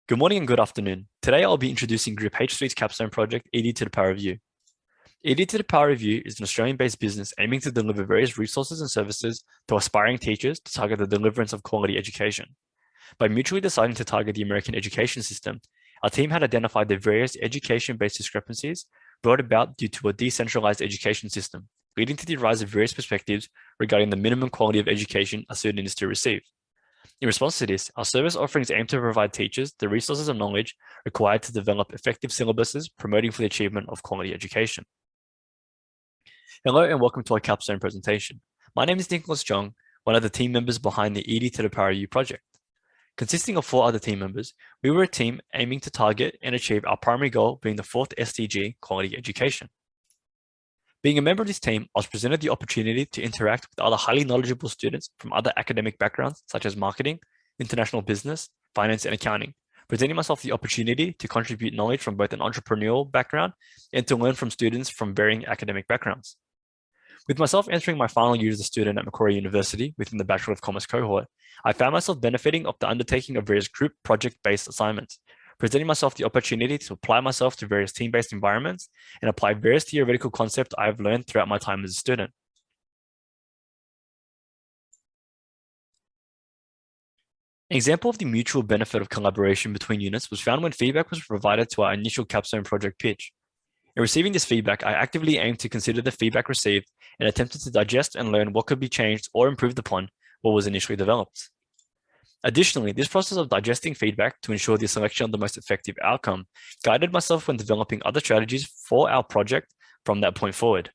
Good morning and good afternoon. Today I'll be introducing Group H3's capstone project, ED to the Power of U. ED to the Power of U is an Australian-based business aiming to deliver various resources and services to aspiring teachers to target the deliverance of quality education. By mutually deciding to target the American education system, our team had identified the various education-based discrepancies brought about due to a decentralized education system, leading to the rise of various perspectives regarding the minimum quality of education a student is to receive. In response to this, our service offerings aim to provide teachers the resources and knowledge required to develop effective syllabuses promoting for the achievement of quality education. Hello and welcome to our capstone presentation. My name is Nicholas Jong, one of the team members behind the ED to the Power U project. Consisting of 4 other team members, we were a team aiming to target and achieve our primary goal being the 4th SDG, quality education. Being a member of this team, I was presented the opportunity to interact with other highly knowledgeable students from other academic backgrounds, such as marketing, international business, finance, and accounting, presenting myself the opportunity to contribute knowledge from both an entrepreneurial background and to learn from students from varying academic backgrounds. With myself entering my final year as a student at Macquarie University within the Bachelor of Commerce cohort, I found myself benefiting of the undertaking of various group project-based assignments, presenting myself the opportunity to apply myself to various team-based environments and apply various theoretical concepts I have learned throughout my time as a student. An example of the mutual benefit of collaboration between units was found when feedback was provided to our initial capstone project pitch. In receiving this feedback, I actively aimed to consider the feedback received and attempted to digest and learn what could be changed or improved upon what was initially developed. Additionally, this process of digesting feedback to ensure the selection of the most effective outcome guided myself when developing other strategies for our project from that point forward.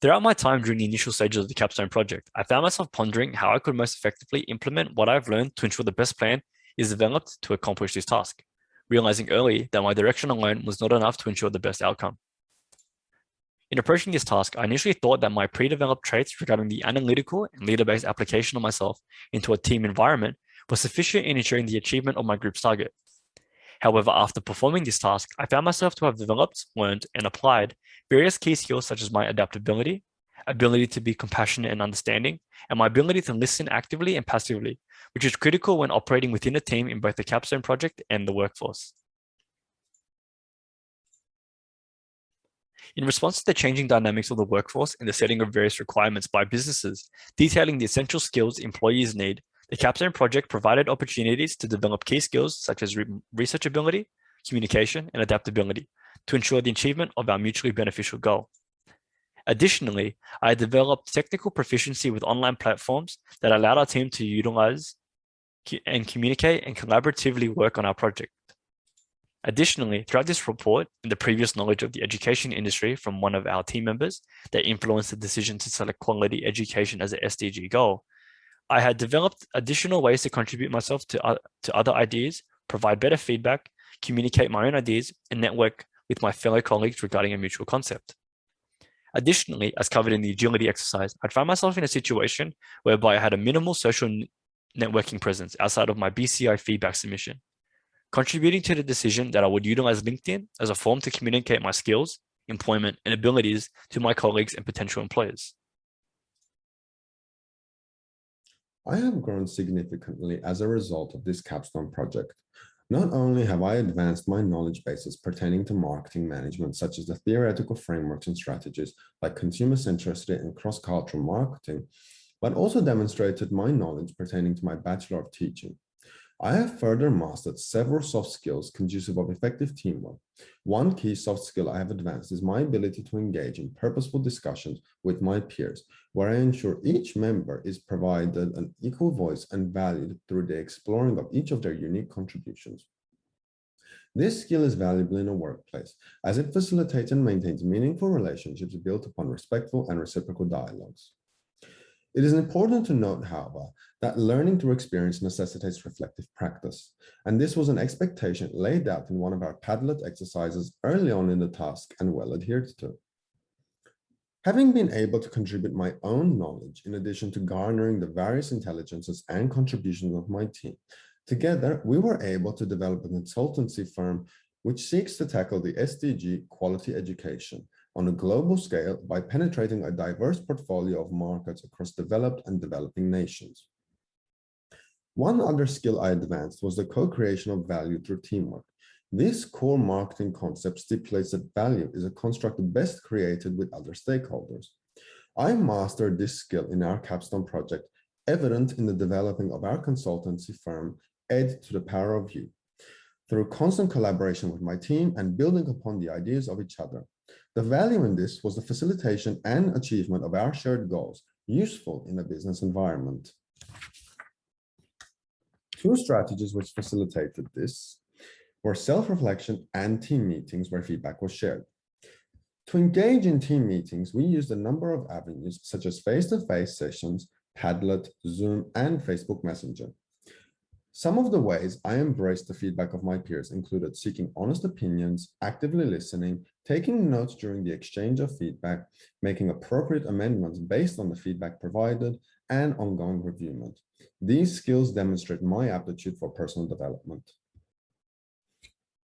Throughout my time during the initial stages of the capstone project, I found myself pondering how I could most effectively implement what I've learned to ensure the best plan is developed to accomplish this task, realizing early that my direction alone was not enough to ensure the best outcome. In approaching this task, I initially thought that my pre-developed traits regarding the analytical and leader-based application of myself into a team environment were sufficient in ensuring the achievement of my group's target. However, after performing this task, I found myself to have developed, learned, and applied various key skills such as my adaptability, ability to be compassionate and understanding, and my ability to listen actively and passively, which is critical when operating within a team in both the capstone project and the workforce. In response to the changing dynamics of the workforce and the setting of various requirements by businesses, detailing the essential skills employees need, the capstone project provided opportunities to develop key skills such as research ability, communication, and adaptability to ensure the achievement of our mutually beneficial goal. Additionally, I developed technical proficiency with online platforms that allowed our team to utilize and communicate and collaboratively work on our project. Additionally, throughout this report and the previous knowledge of the education industry from one of our team members that influenced the decision to select quality education as an SDG goal, I had developed additional ways to contribute myself to other ideas, provide better feedback, communicate my own ideas, and network with my fellow colleagues regarding a mutual concept. Additionally, as covered in the agility exercise, I'd found myself in a situation whereby I had a minimal social networking presence outside of my BCI feedback submission, contributing to the decision that I would utilize LinkedIn as a form to communicate my skills, employment, and abilities to my colleagues and potential employers. I have grown significantly as a result of this capstone project. Not only have I advanced my knowledge bases pertaining to marketing management, such as the theoretical frameworks and strategies like consumer centricity and cross-cultural marketing, but also demonstrated my knowledge pertaining to my Bachelor of Teaching. I have further mastered several soft skills conducive of effective teamwork. One key soft skill I have advanced is my ability to engage in purposeful discussions with my peers, where I ensure each member is provided an equal voice and valued through the exploring of each of their unique contributions. This skill is valuable in a workplace, as it facilitates and maintains meaningful relationships built upon respectful and reciprocal dialogues. It is important to note, however, that learning through experience necessitates reflective practice, and this was an expectation laid out in one of our Padlet exercises early on in the task and well adhered to. Having been able to contribute my own knowledge in addition to garnering the various intelligences and contributions of my team, together we were able to develop a consultancy firm which seeks to tackle the SDG quality education on a global scale by penetrating a diverse portfolio of markets across developed and developing nations. One other skill I advanced was the co-creation of value through teamwork. This core marketing concept stipulates that value is a construct best created with other stakeholders. I mastered this skill in our capstone project, evident in the developing of our consultancy firm, Ed to the Power of You, through constant collaboration with my team and building upon the ideas of each other. The value in this was the facilitation and achievement of our shared goals, useful in a business environment. Two strategies which facilitated this were self-reflection and team meetings where feedback was shared. To engage in team meetings, we used a number of avenues such as face-to-face sessions, Padlet, Zoom, and Facebook Messenger. Some of the ways I embraced the feedback of my peers included seeking honest opinions, actively listening, taking notes during the exchange of feedback, making appropriate amendments based on the feedback provided, and ongoing reviewment. These skills demonstrate my aptitude for personal development.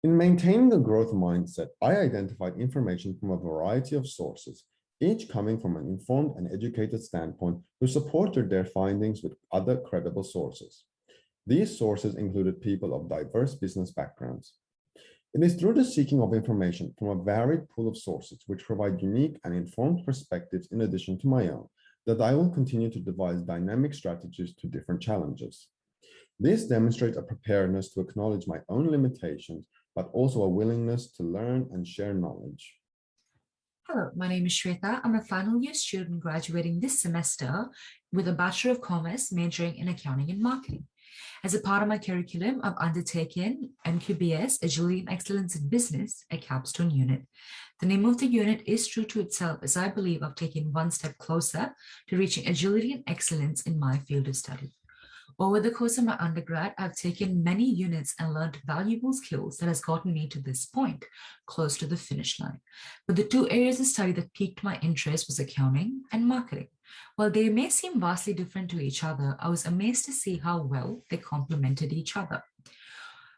In maintaining a growth mindset, I identified information from a variety of sources, each coming from an informed and educated standpoint who supported their findings with other credible sources. These sources included people of diverse business backgrounds. It is through the seeking of information from a varied pool of sources which provide unique and informed perspectives in addition to my own, that I will continue to devise dynamic strategies to different challenges. This demonstrates a preparedness to acknowledge my own limitations, but also a willingness to learn and share knowledge. Hello, my name is Shweta. I'm a final year student graduating this semester with a Bachelor of Commerce majoring in Accounting and Marketing. As a part of my curriculum, I've undertaken MQBS, Agility and Excellence in Business, a capstone unit. The name of the unit is true to itself, as I believe I've taken one step closer to reaching agility and excellence in my field of study. Over the course of my undergrad, I've taken many units and learned valuable skills that has gotten me to this point, close to the finish line. But the two areas of study that piqued my interest was accounting and marketing. While they may seem vastly different to each other, I was amazed to see how well they complemented each other.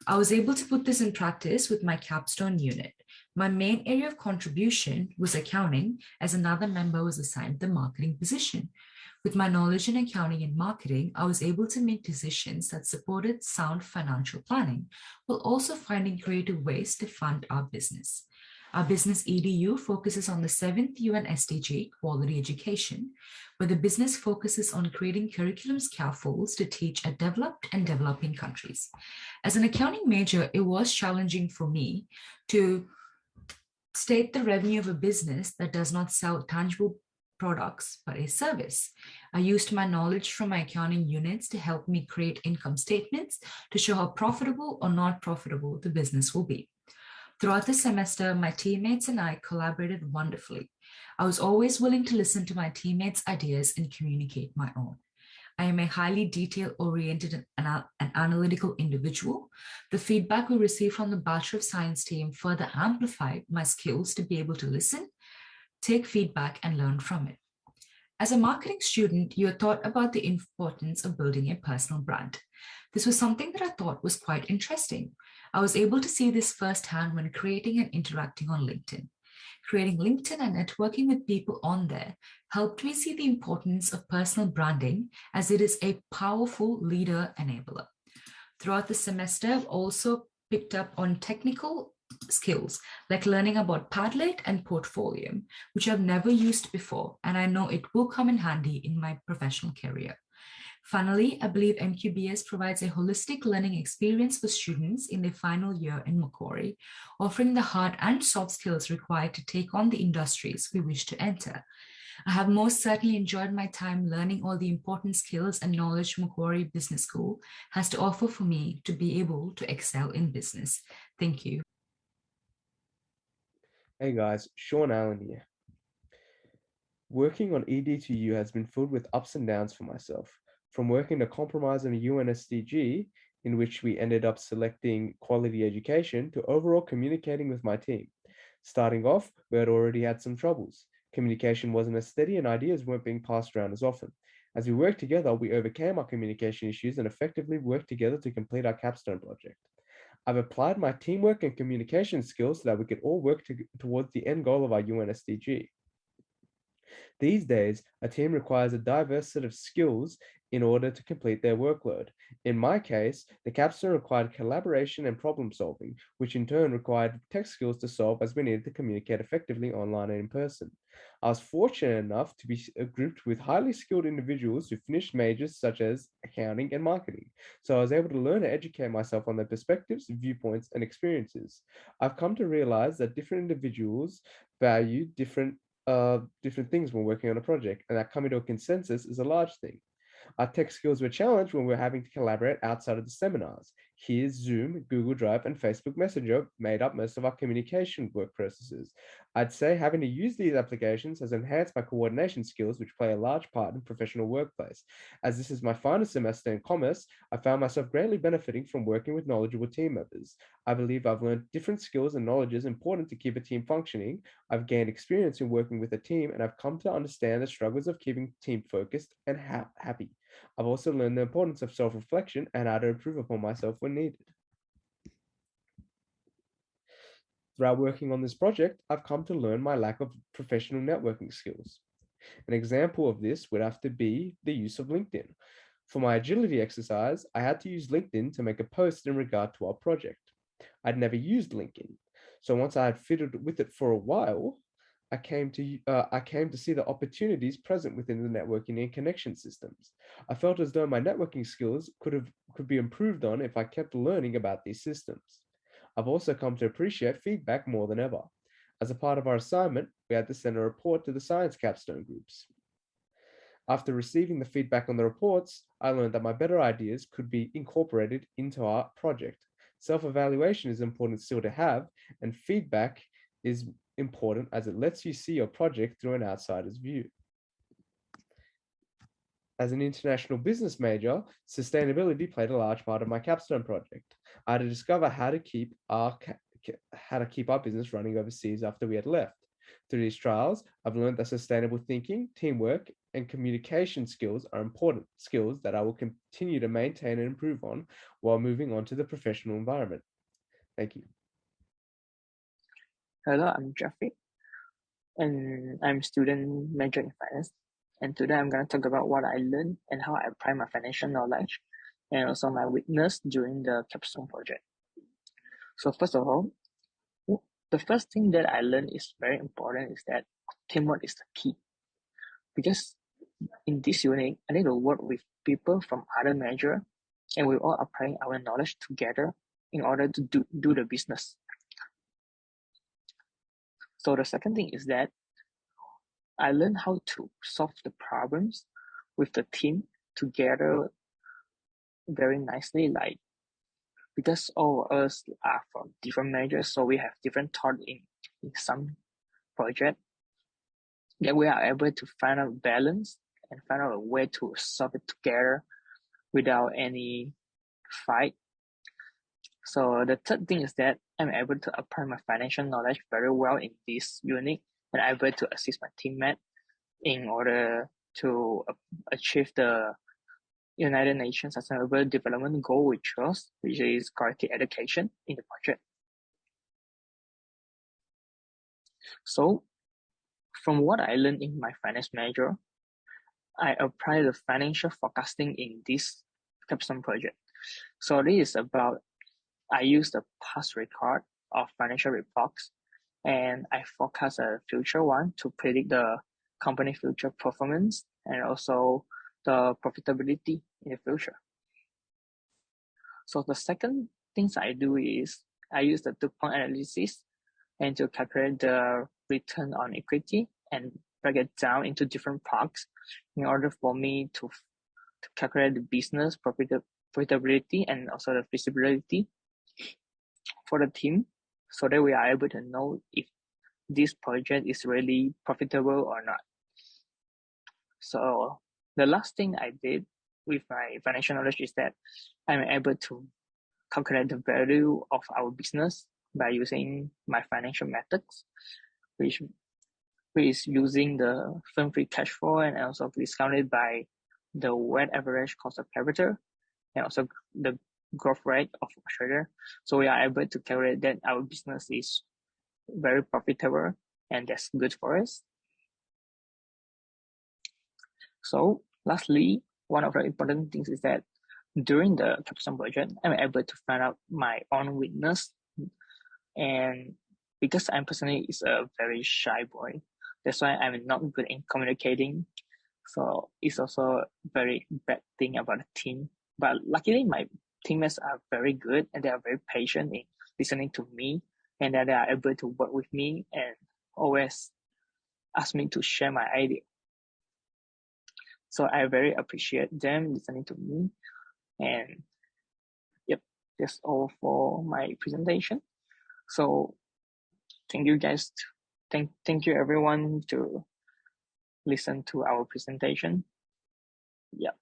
I was able to put this in practice with my capstone unit. My main area of contribution was accounting, as another member was assigned the marketing position. With my knowledge in accounting and marketing, I was able to make decisions that supported sound financial planning, while also finding creative ways to fund our business. Our business EDU focuses on the 7th UN SDG, quality education, where the business focuses on creating curriculum scaffolds to teach at developed and developing countries. As an accounting major, it was challenging for me to state the revenue of a business that does not sell tangible products, but a service. I used my knowledge from my accounting units to help me create income statements to show how profitable or not profitable the business will be. Throughout the semester, my teammates and I collaborated wonderfully. I was always willing to listen to my teammates' ideas and communicate my own. I am a highly detail-oriented and analytical individual. The feedback we received from the Bachelor of Science team further amplified my skills to be able to listen, take feedback, and learn from it. As a marketing student, you are taught about the importance of building a personal brand. This was something that I thought was quite interesting. I was able to see this firsthand when creating and interacting on LinkedIn. Creating LinkedIn and networking with people on there helped me see the importance of personal branding, as it is a powerful leader enabler. Throughout the semester, I've also picked up on technical skills like learning about Padlet and Portfolio, which I've never used before, and I know it will come in handy in my professional career. Finally, I believe MQBS provides a holistic learning experience for students in their final year in Macquarie, offering the hard and soft skills required to take on the industries we wish to enter. I have most certainly enjoyed my time learning all the important skills and knowledge Macquarie Business School has to offer for me to be able to excel in business. Thank you. Hey guys, Sean Allen here. Working on ED2U has been filled with ups and downs for myself, from working to compromise on a UN SDG, in which we ended up selecting quality education, to overall communicating with my team. Starting off, we had already had some troubles. Communication wasn't as steady and ideas weren't being passed around as often. As we worked together, we overcame our communication issues and effectively worked together to complete our capstone project. I've applied my teamwork and communication skills so that we could all work towards the end goal of our UN SDG. These days, a team requires a diverse set of skills in order to complete their workload. In my case, the capstone required collaboration and problem solving, which in turn required tech skills to solve as we needed to communicate effectively online and in person. I was fortunate enough to be grouped with highly skilled individuals who finished majors such as accounting and marketing. So I was able to learn and educate myself on their perspectives, viewpoints, and experiences. I've come to realize that different individuals value different things when working on a project, and that coming to a consensus is a large thing. Our tech skills were challenged when we were having to collaborate outside of the seminars. Here, Zoom, Google Drive, and Facebook Messenger made up most of our communication work processes. I'd say having to use these applications has enhanced my coordination skills, which play a large part in professional workplace. As this is my final semester in commerce, I found myself greatly benefiting from working with knowledgeable team members. I believe I've learned different skills and knowledges important to keep a team functioning. I've gained experience in working with a team, and I've come to understand the struggles of keeping team focused and happy. I've also learned the importance of self-reflection and how to improve upon myself when needed. Throughout working on this project, I've come to learn my lack of professional networking skills. An example of this would have to be the use of LinkedIn. For my agility exercise, I had to use LinkedIn to make a post in regard to our project. I'd never used LinkedIn, so once I had fitted with it for a while, I came to see the opportunities present within the networking and connection systems. I felt as though my networking skills could be improved on if I kept learning about these systems. I've also come to appreciate feedback more than ever. As a part of our assignment, we had to send a report to the science capstone groups. After receiving the feedback on the reports, I learned that my better ideas could be incorporated into our project. Self-evaluation is important still to have, and feedback is important as it lets you see your project through an outsider's view. As an international business major, sustainability played a large part of my capstone project. I had to discover how to keep our business running overseas after we had left. Through these trials, I've learned that sustainable thinking, teamwork, and communication skills are important skills that I will continue to maintain and improve on while moving on to the professional environment. Thank you. Hello, I'm Jeffrey, and I'm student major in finance. And today I'm going to talk about what I learned and how I apply my financial knowledge, and also my weakness during the capstone project. So first of all, the first thing that I learned is very important is that teamwork is the key. Because in this unit, I need to work with people from other major, and we're all applying our knowledge together in order to do the business. So the second thing is that I learned how to solve the problems with the team together very nicely, like because all of us are from different majors, so we have different thought in some project. Then we are able to find out balance and find out a way to solve it together without any fight. So the third thing is that I'm able to apply my financial knowledge very well in this unit, and I'm able to assist my teammate in order to achieve the United Nations Sustainable Development Goal, which is quality education in the project. So from what I learned in my finance major, I apply the financial forecasting in this capstone project. So this is about, I use the past record of financial reports, and I forecast a future one to predict the company future performance and also the profitability in the future. So the second things I do is I use the two-point analysis and to calculate the return on equity and break it down into different parts in order for me to calculate the business profitability and also the feasibility for the team, so that we are able to know if this project is really profitable or not. So the last thing I did with my financial knowledge is that I'm able to calculate the value of our business by using my financial methods, which is using the firm-free cash flow and also discounted by the weighted average cost of capital and also the growth rate of Australia. So we are able to calculate that our business is very profitable and that's good for us. So lastly, one of the important things is that during the capstone project, I'm able to find out my own weakness. And because I'm personally is a very shy boy, that's why I'm not good in communicating. So it's also a very bad thing about the team. But luckily, my teammates are very good and they are very patient in listening to me, and that they are able to work with me and always ask me to share my idea. So I very appreciate them listening to me. And yep, that's all for my presentation. So thank you guys. Thank you everyone to listen to our presentation. Yeah.